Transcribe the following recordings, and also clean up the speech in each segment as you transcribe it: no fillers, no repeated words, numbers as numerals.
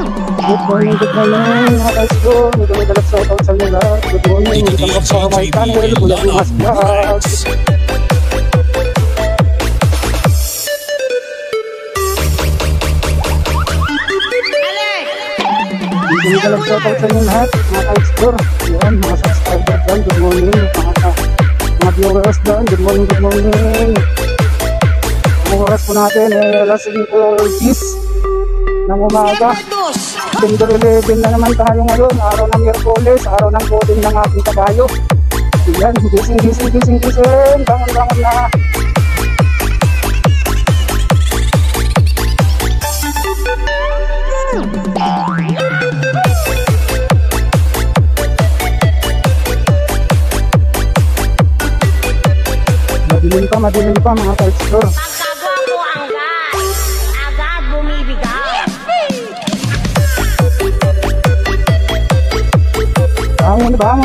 Good morning, mga ka-explore. May dalag sa out sa inyo lahat. Good morning, welcome back sa my channel, Kuya Bungas Vlog. May dalag sa out sa inyo lahat, mga ka-explore. Yan, mga subscriber dyan, good morning. Mga viewers dyan, good morning, good morning. Ang oras po natin alas 5:10 ng umaga. December 11 na naman tayo ngayon, araw ng Miyerkules, araw ng coding ng aking kabayo. Yan, gising, bangon na. Madilim pa mga ka-explore.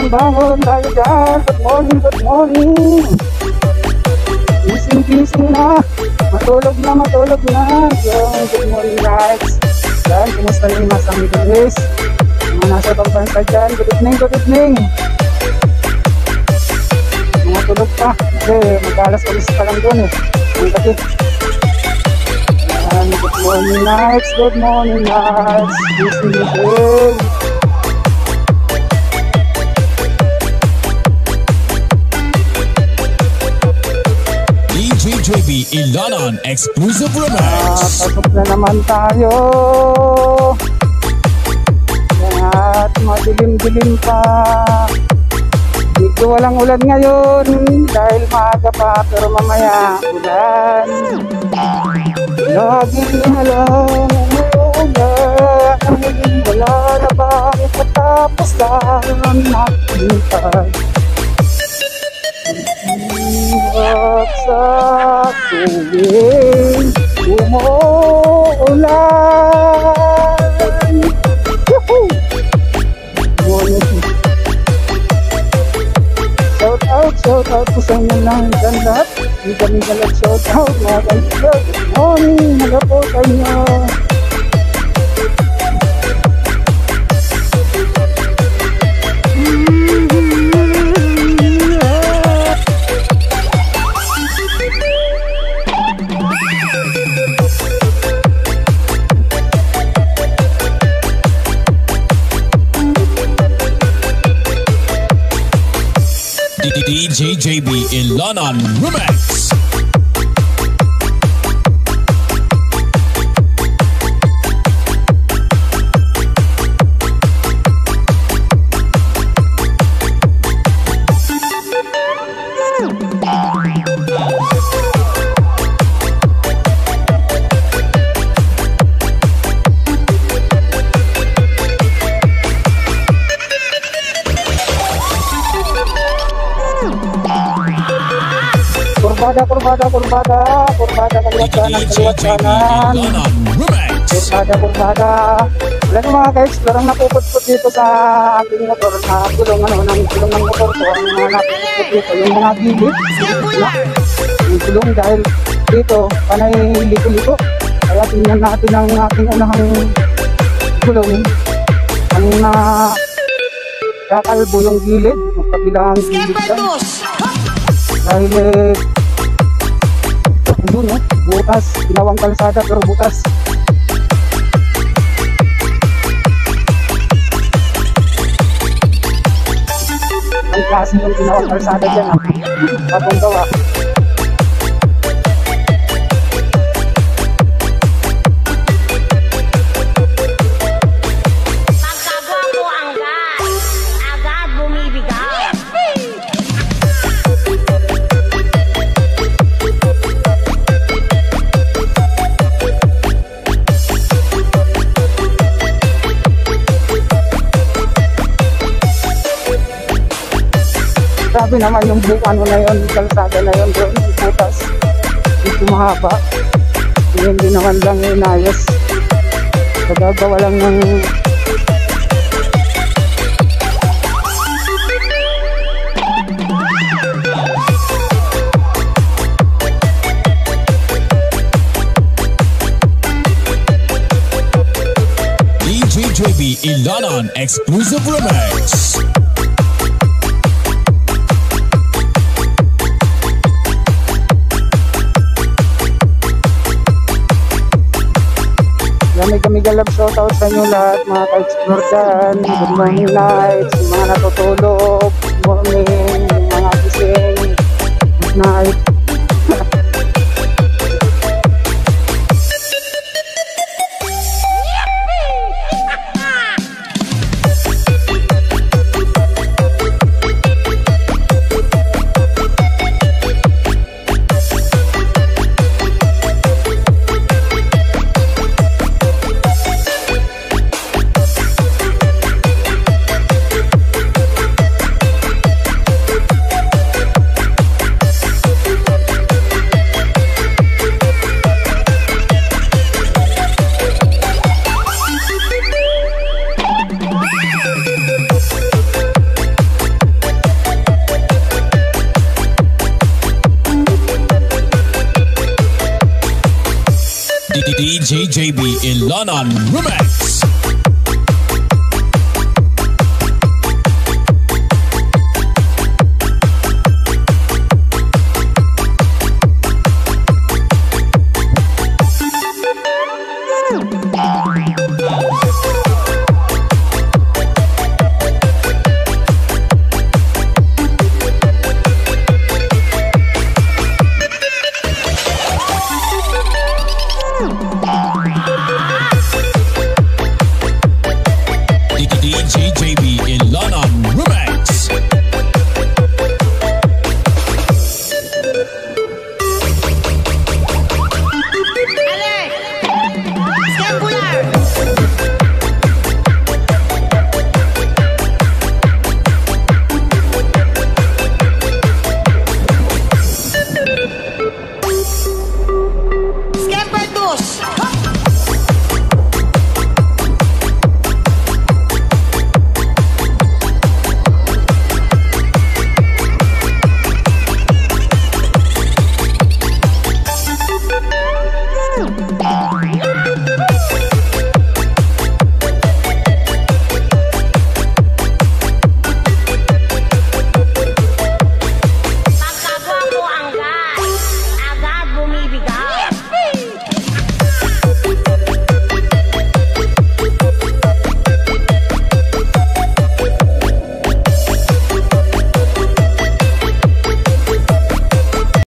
Bangon tayo dyan. Good morning. Gising na. Matulog na. Yung good morning guys. Yan, kumusta yung mga Middle mga nasa pagbansa dyan. Good evening. Mga tulog pa. Kasi mag-alas-alas pa lang doon Ang kapit. Yan, good morning nights. Gising. JB Ilanan Exclusive Remix. Pasok na naman tayo. At madilim pa. Dito walang ulan ngayon dahil maaga pa, pero mamaya ulan. Laging alam wala na ba katapos lang nakintay. At sa tuwing umuulan. Shout out po sa inyo lang lahat. Hindi kami galag shout out mga ka-explore. Good morning, naga po sa inyo. DJ JB Ilanan Remix. Kurbada kaliwat kanan. Kurbada. Wala nyo mga ka-explore ang napuputput dito sa aking motor, sa gulong ng motor ko. Ang mga napuputput dito, yung mga gilid. Yung gulong dahil dito, panay liko-liko. Kaya tingnan natin ang aking unahang gulong. Ang kakalbo yung gilid, magkabilang gilid dyan. Dahil yun butas, ginawang kalsada pero butas. Ang klase yung ginawang kalsada dyan bagong gawa. Grabe naman yung bukan na yun, kalsada na yun doon, butas. Dito mahaba. Hindi naman lang inayos. Nagagawa lang ng Ilanon Exclusive Remix. Kami galap shoutout sa inyo lahat mga ka-explore dyan. Good morning nights, yung mga natutulog. Good morning, yung mga gising. Good night. DJ JB Ilanon Remix.